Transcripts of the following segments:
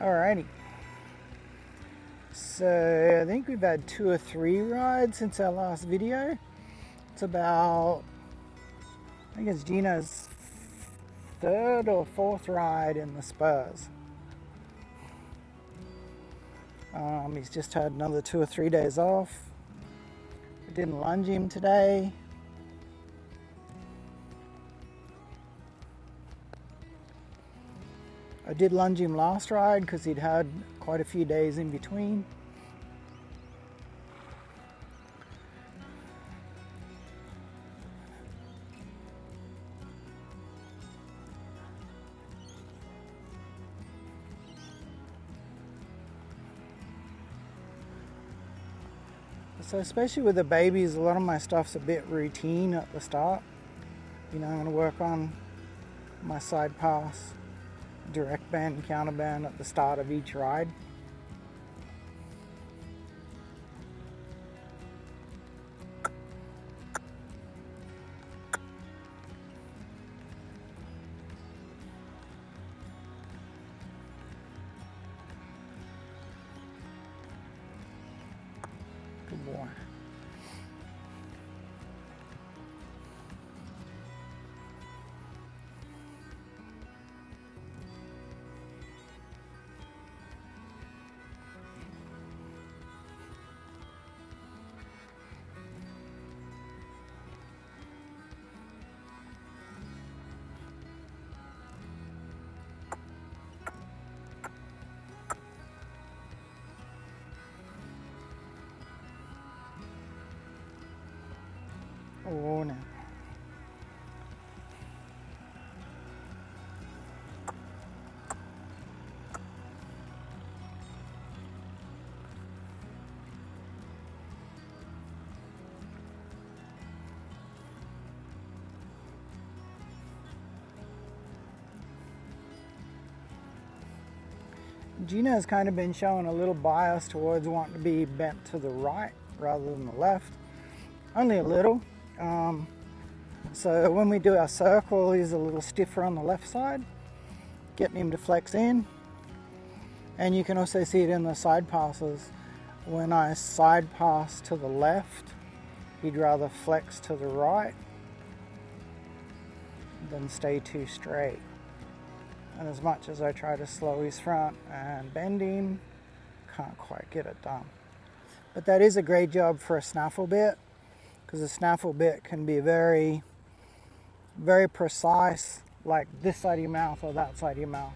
Alrighty. So I think we've had 2 or 3 rides since our last video. It's about, I think it's Gino's 3rd or 4th ride in the Spurs. He's just had another 2 or 3 days off. I didn't lunge him today. I did lunge him last ride because he'd had quite a few days in between. So especially with the babies, a lot of my stuff's a bit routine at the start. You know, I'm going to work on my side pass, direct band and counter band at the start of each ride. Good boy. Oh no. Gino's kind of been showing a little bias towards wanting to be bent to the right rather than the left. Only a little. So when we do our circle, he's a little stiffer on the left side, getting him to flex in. And you can also see it in the side passes. When I side pass to the left, he'd rather flex to the right than stay too straight. And as much as I try to slow his front and bend him, can't quite get it done. But that is a great job for a snaffle bit, because a snaffle bit can be very, very precise, like this side of your mouth or that side of your mouth.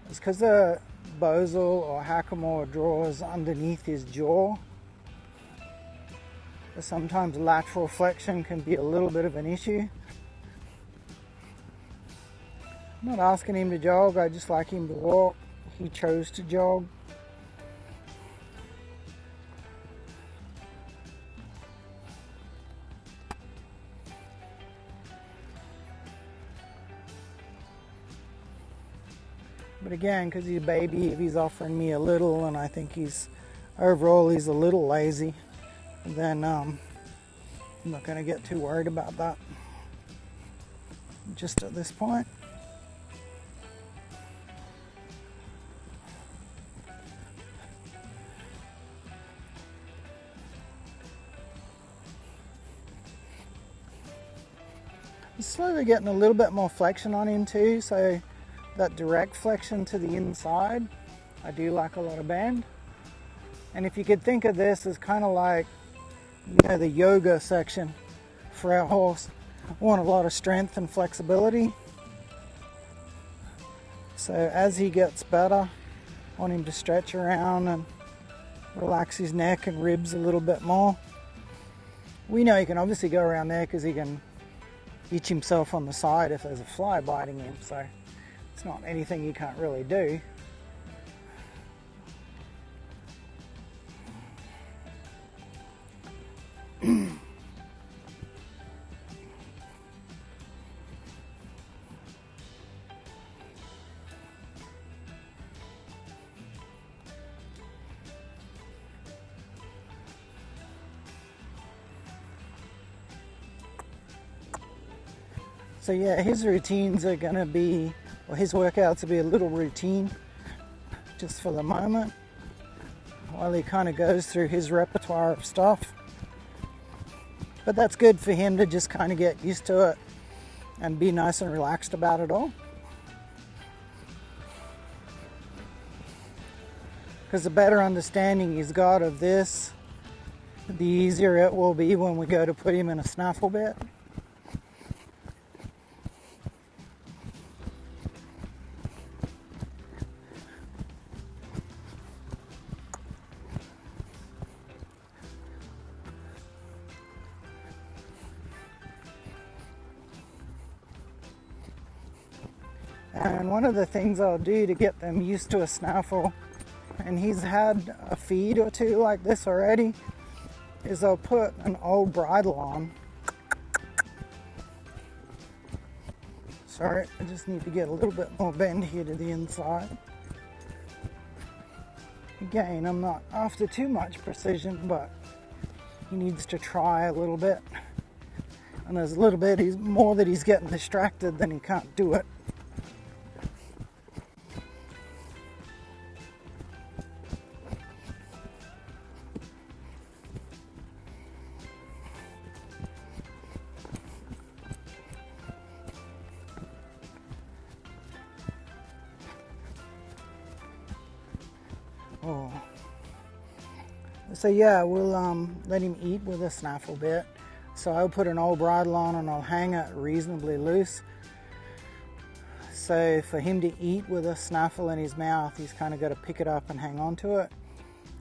It's because the Bosal or Hackamore draws underneath his jaw. Sometimes lateral flexion can be a little bit of an issue. I'm not asking him to jog, I just like him to walk. He chose to jog. But again, because he's a baby, if he's offering me a little and I think overall he's a little lazy, then I'm not going to get too worried about that just at this point. I'm slowly getting a little bit more flexion on him too, so that direct flexion to the inside, I do like a lot of bend. And if you could think of this as kind of like, you know, the yoga section for our horse. I want a lot of strength and flexibility. So as he gets better, I want him to stretch around and relax his neck and ribs a little bit more. We know he can obviously go around there because he can itch himself on the side if there's a fly biting him, so it's not anything you can't really do. So yeah, his routines are going to be, or his workouts will be a little routine, just for the moment, while he kind of goes through his repertoire of stuff. But that's good for him to just kind of get used to it and be nice and relaxed about it all. Because the better understanding he's got of this, the easier it will be when we go to put him in a snaffle bit. And one of the things I'll do to get them used to a snaffle, and he's had a feed or two like this already, is I'll put an old bridle on. Sorry, I just need to get a little bit more bend here to the inside. Again, I'm not after too much precision, but he needs to try a little bit. And there's a little bit more that he's getting distracted than he can't do it. Oh. So yeah, we'll let him eat with a snaffle bit. So I'll put an old bridle on and I'll hang it reasonably loose. So for him to eat with a snaffle in his mouth, he's kind of got to pick it up and hang on to it.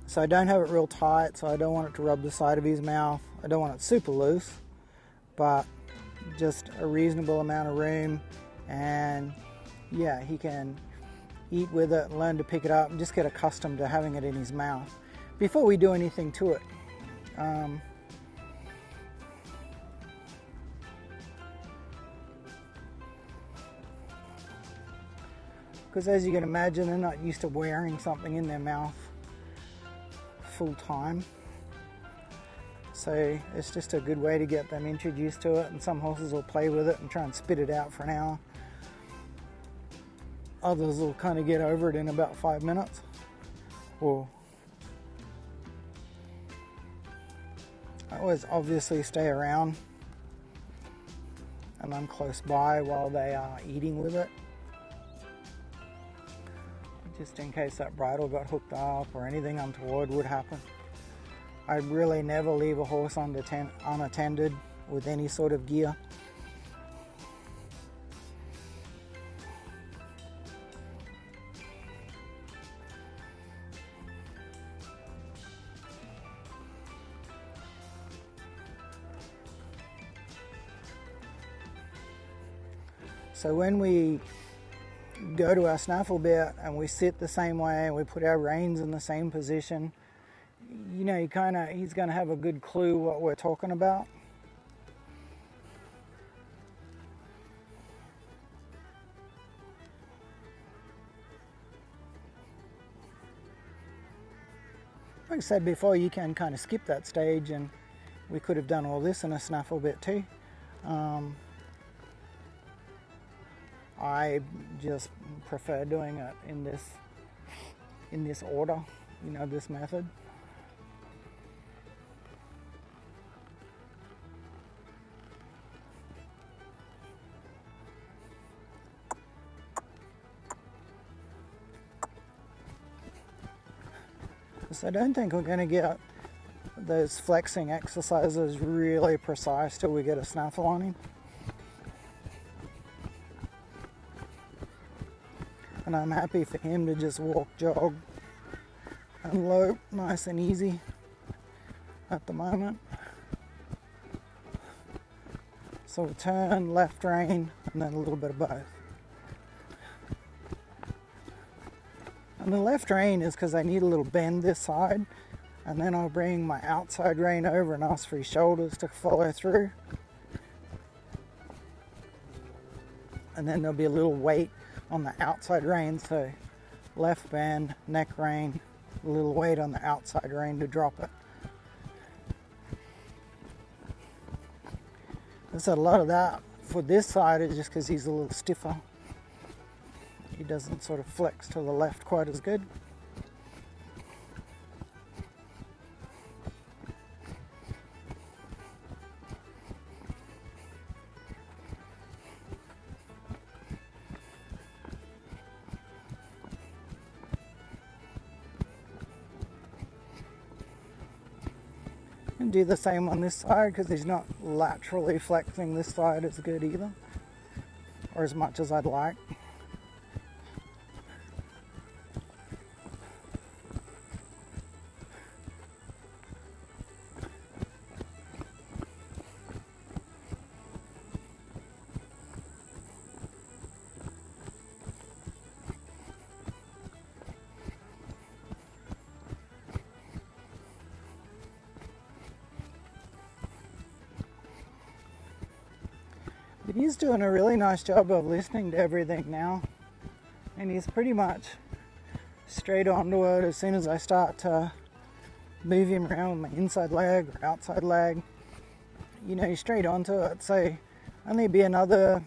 So I don't have it real tight, so I don't want it to rub the side of his mouth. I don't want it super loose, but just a reasonable amount of room. And yeah, he can eat with it, learn to pick it up, and just get accustomed to having it in his mouth before we do anything to it. Because as you can imagine, they're not used to wearing something in their mouth full time. So it's just a good way to get them introduced to it, and some horses will play with it and try and spit it out for an hour. Others will kind of get over it in about 5 minutes. Or I always obviously stay around and I'm close by while they are eating with it, just in case that bridle got hooked up or anything untoward would happen. I really never leave a horse unattended with any sort of gear. So when we go to our snaffle bit and we sit the same way and we put our reins in the same position, you know, he's going to have a good clue what we're talking about. Like I said before, you can kind of skip that stage, and we could have done all this in a snaffle bit too. I just prefer doing it in this order, you know, this method. So I don't think we're going to get those flexing exercises really precise till we get a snaffle on him. And I'm happy for him to just walk, jog, and lope nice and easy at the moment. So we'll turn, left rein, and then a little bit of both. And the left rein is because I need a little bend this side, and then I'll bring my outside rein over and ask for his shoulders to follow through. And then there'll be a little weight on the outside rein, so left bend, neck rein, a little weight on the outside rein to drop it. I said a lot of that for this side is just because he's a little stiffer. He doesn't sort of flex to the left quite as good. can't do the same on this side because he's not laterally flexing this side as good either, or as much as I'd like. But he's doing a really nice job of listening to everything now, and he's pretty much straight onto it as soon as I start to move him around with my inside leg or outside leg. You know, he's straight onto it. So only be another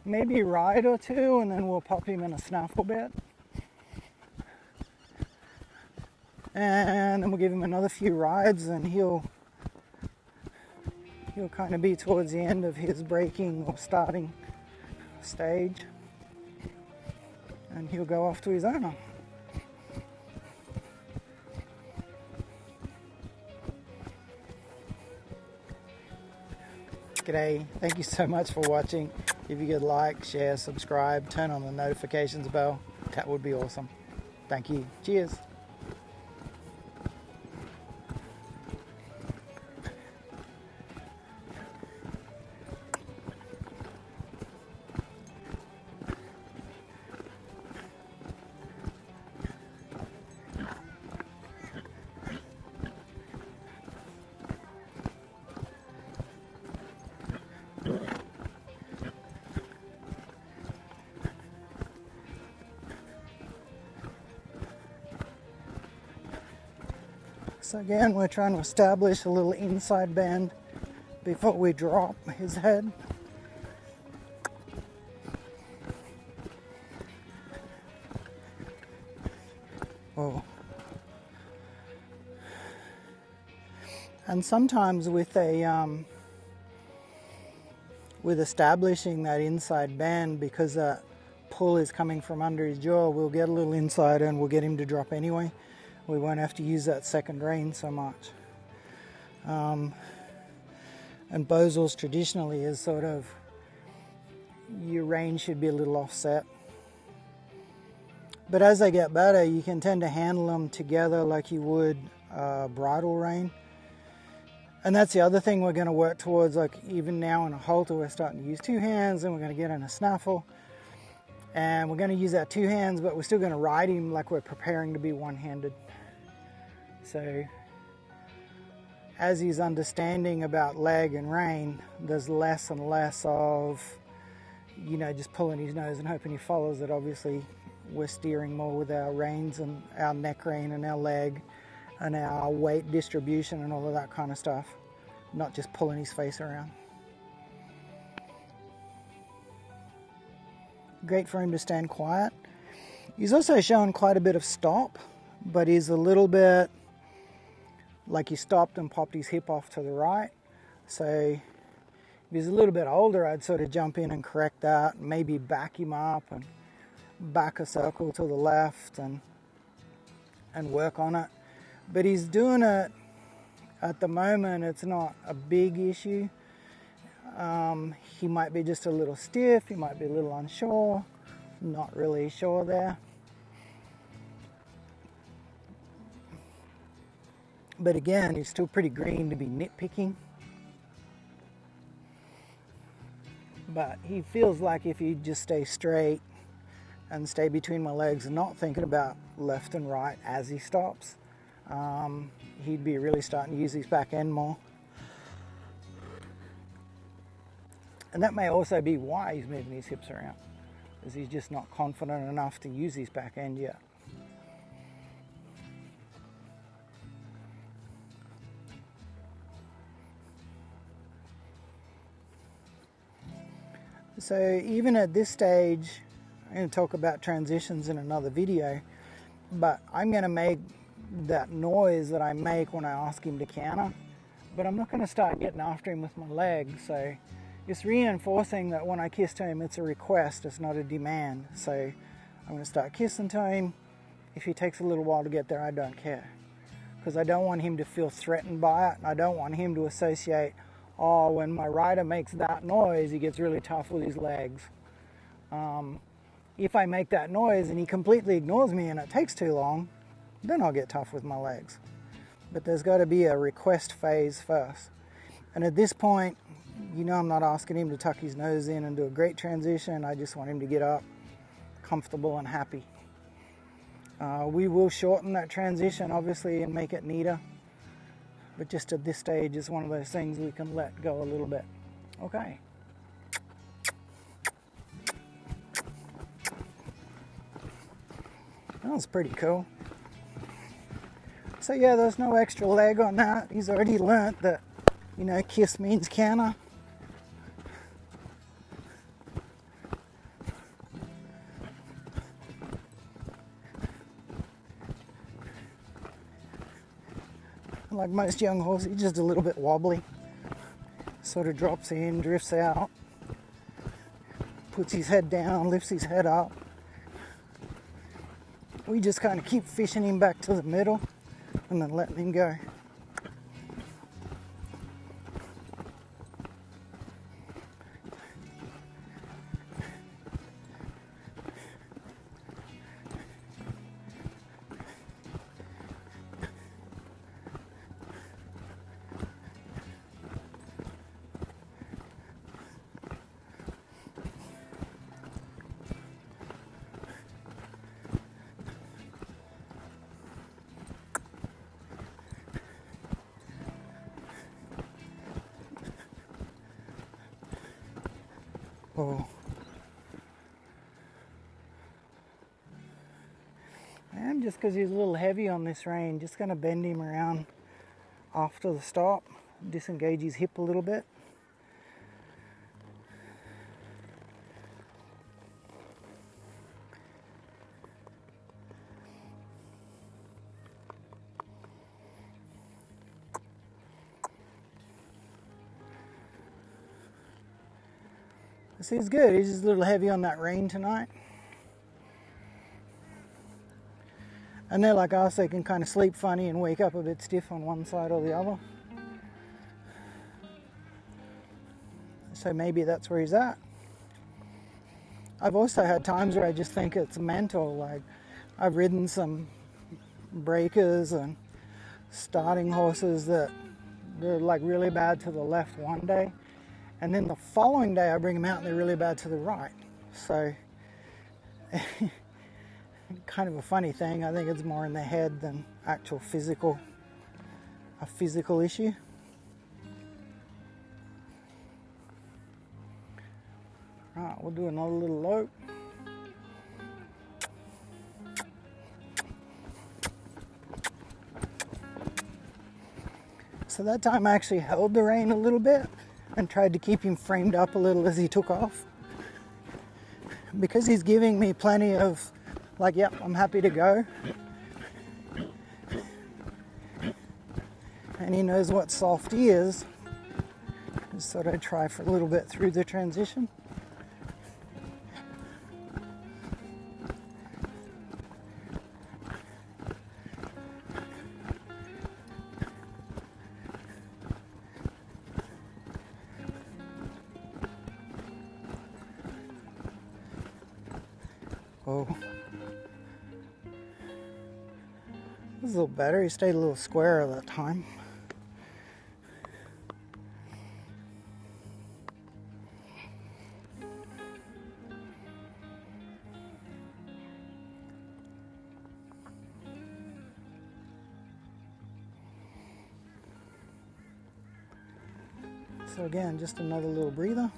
maybe ride or two, and then we'll pop him in a snaffle bit, and then we'll give him another few rides, and he'll kind of be towards the end of his breaking or starting stage, and he'll go off to his owner. G'day, thank you so much for watching. If you could like, share, subscribe, turn on the notifications bell, that would be awesome. Thank you. Cheers. So again, we're trying to establish a little inside bend before we drop his head. Whoa. And sometimes with establishing that inside bend, because that pull is coming from under his jaw, we'll get a little inside and we'll get him to drop anyway. We won't have to use that second rein so much. And Bozels traditionally is sort of, your rein should be a little offset. But as they get better, you can tend to handle them together like you would a bridle rein. And that's the other thing we're going to work towards, like even now in a halter, we're starting to use two hands, and we're going to get in a snaffle. And we're going to use our two hands, but we're still going to ride him like we're preparing to be one-handed. So as he's understanding about leg and rein, there's less and less of, you know, just pulling his nose and hoping he follows it. Obviously, we're steering more with our reins and our neck rein and our leg and our weight distribution and all of that kind of stuff, not just pulling his face around. Great for him to stand quiet. He's also showing quite a bit of stop, but he's a little bit like he stopped and popped his hip off to the right. So if he's a little bit older, I'd sort of jump in and correct that, maybe back him up and back a circle to the left and work on it. But he's doing it at the moment. It's not a big issue. He might be just a little stiff, he might be a little unsure, not really sure there. But again, he's still pretty green to be nitpicking. But he feels like if he just stay straight and stay between my legs and not thinking about left and right as he stops, he'd be really starting to use his back end more. And that may also be why he's moving his hips around, because he's just not confident enough to use his back end yet. So even at this stage, I'm going to talk about transitions in another video, but I'm going to make that noise that I make when I ask him to canter, but I'm not going to start getting after him with my legs. So it's reinforcing that when I kiss to him, it's a request, it's not a demand. So I'm going to start kissing to him. If he takes a little while to get there, I don't care, because I don't want him to feel threatened by it. And I don't want him to associate, oh, when my rider makes that noise, he gets really tough with his legs. If I make that noise and he completely ignores me and it takes too long, then I'll get tough with my legs. But there's got to be a request phase first. And at this point, you know, I'm not asking him to tuck his nose in and do a great transition. I just want him to get up comfortable and happy. We will shorten that transition, obviously, and make it neater. But just at this stage, it's one of those things we can let go a little bit. Okay. That was pretty cool. So yeah, there's no extra leg on that. He's already learnt that, you know, kiss means canter. Like most young horses, he's just a little bit wobbly. Sort of drops in, drifts out, puts his head down, lifts his head up. We just kind of keep fishing him back to the middle and then letting him go. Oh. And just because he's a little heavy on this rein, just going to bend him around after the stop, disengage his hip a little bit. So he's good. He's just a little heavy on that rein tonight. And they're like us, they can kind of sleep funny and wake up a bit stiff on one side or the other. So maybe that's where he's at. I've also had times where I just think it's mental. Like I've ridden some breakers and starting horses that they're like really bad to the left one day. And then the following day I bring them out and they're really bad to the right. So, kind of a funny thing. I think it's more in the head than actual a physical issue. Right, we'll do another little lope. So that time I actually held the rein a little bit and tried to keep him framed up a little as he took off. Because he's giving me plenty of, like, yep, I'm happy to go. And he knows what softy is. Just thought I'd try for a little bit through the transition. Oh, this is a little better. He stayed a little square that time. So again, just another little breather.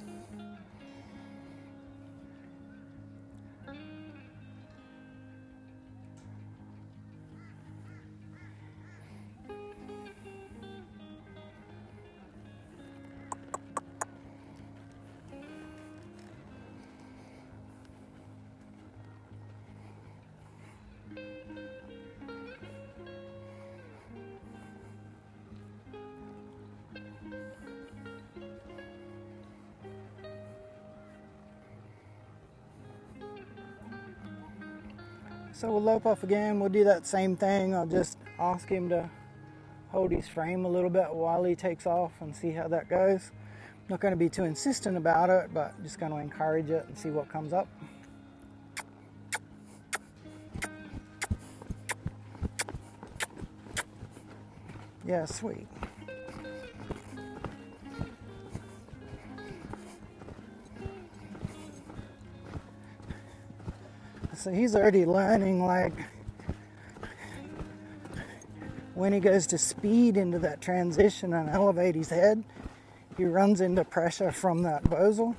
So we'll lope off again. We'll do that same thing. I'll just ask him to hold his frame a little bit while he takes off and see how that goes. Not going to be too insistent about it, but just going to encourage it and see what comes up. Yeah, sweet. So he's already learning, like, when he goes to speed into that transition and elevate his head, he runs into pressure from that bosal.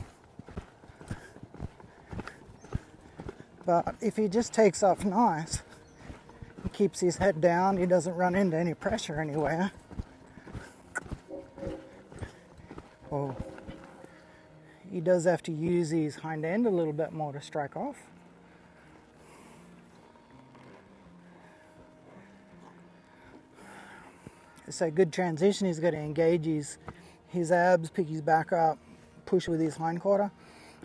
But if he just takes off nice, he keeps his head down, he doesn't run into any pressure anywhere. Oh, he does have to use his hind end a little bit more to strike off. So good transition, he's got to engage his abs, pick his back up, push with his hindquarter.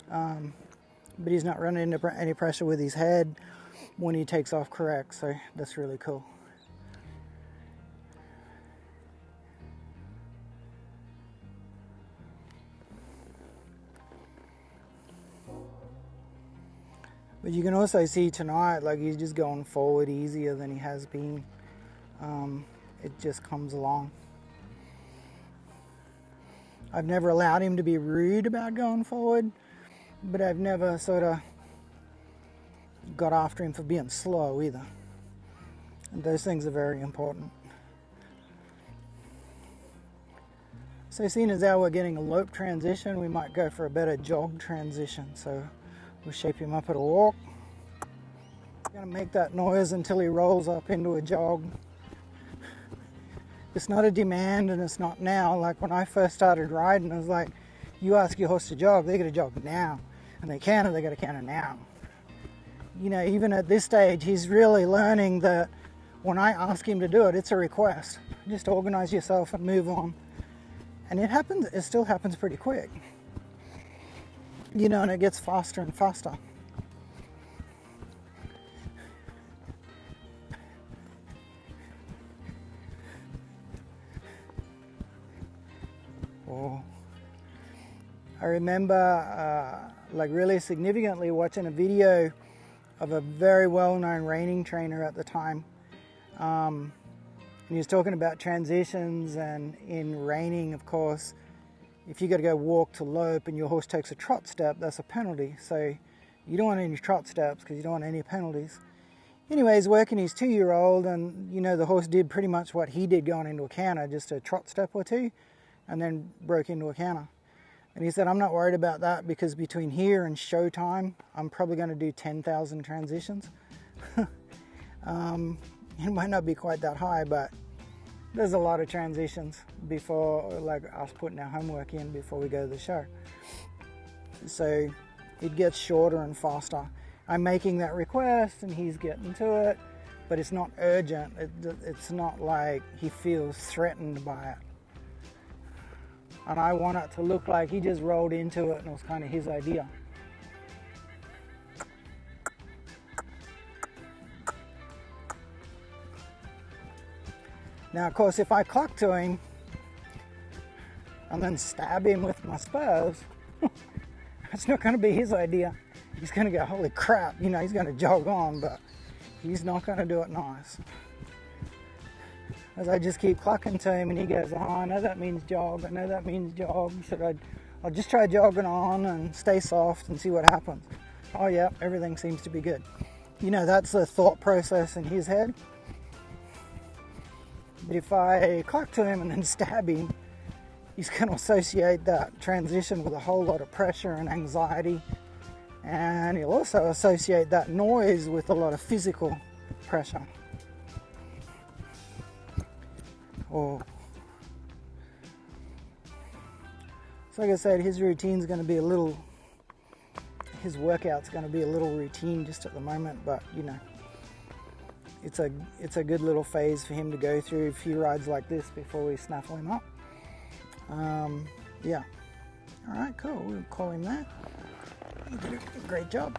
But he's not running into any pressure with his head when he takes off correct, so that's really cool. But you can also see tonight, like, he's just going forward easier than he has been. It just comes along. I've never allowed him to be rude about going forward, but I've never sort of got after him for being slow either. And those things are very important. So seeing as how we're getting a lope transition, we might go for a better jog transition. So we'll shape him up at a walk. Gonna make that noise until he rolls up into a jog. It's not a demand and it's not now. Like when I first started riding, I was like, you ask your horse to jog, they gotta jog now. And they canter, they gotta canter now. You know, even at this stage, he's really learning that when I ask him to do it, it's a request. Just organize yourself and move on. And it happens, it still happens pretty quick. You know, and it gets faster and faster. Oh. I remember, like really significantly, watching a video of a very well-known reining trainer at the time. And he was talking about transitions, and in reining, of course, if you got to go walk to lope and your horse takes a trot step, that's a penalty. So you don't want any trot steps because you don't want any penalties. Anyway, he's working his 2-year-old, and you know, the horse did pretty much what he did going into a canter, just a trot step or two, and then broke into a canter. And he said, I'm not worried about that because between here and show time, I'm probably going to do 10,000 transitions. It might not be quite that high, but there's a lot of transitions before, like us putting our homework in before we go to the show. So it gets shorter and faster. I'm making that request and he's getting to it, but it's not urgent. It's not like he feels threatened by it. And I want it to look like he just rolled into it and it was kind of his idea. Now, of course, if I cluck to him and then stab him with my spurs, that's not going to be his idea. He's going to go, holy crap, you know, he's going to jog on, but he's not going to do it nice. As I just keep clucking to him and he goes, oh, I know that means jog, I know that means jog. So I'll just try jogging on and stay soft and see what happens. Oh yeah, everything seems to be good. You know, that's the thought process in his head. But if I cluck to him and then stab him, he's going to associate that transition with a whole lot of pressure and anxiety. And he'll also associate that noise with a lot of physical pressure. Oh. So like I said, his routine's going to be his workout's going to be a little routine just at the moment, but you know, it's a good little phase for him to go through a few rides like this before we snaffle him up. Yeah. All right, cool. We'll call him that. You did a great job.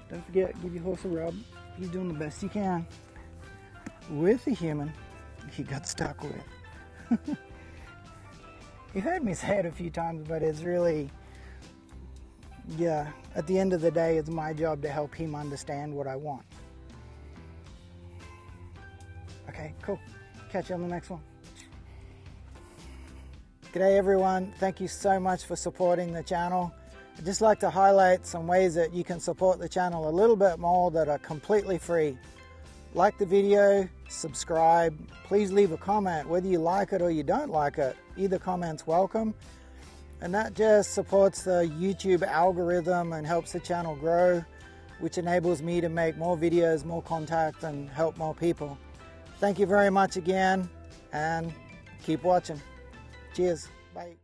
Don't forget, give your horse a rub. He's doing the best he can with the human he got stuck with. You heard me say it a few times, but it's really, yeah, at the end of the day, it's my job to help him understand what I want. Okay, cool. Catch you on the next one. G'day everyone, thank you so much for supporting the channel. I'd just like to highlight some ways that you can support the channel a little bit more that are completely free. Like the video, subscribe, please leave a comment whether you like it or you don't like it. Either comment's welcome, and that just supports the YouTube algorithm and helps the channel grow, which enables me to make more videos, more contact, and help more people. Thank you very much again, and keep watching. Cheers. Bye.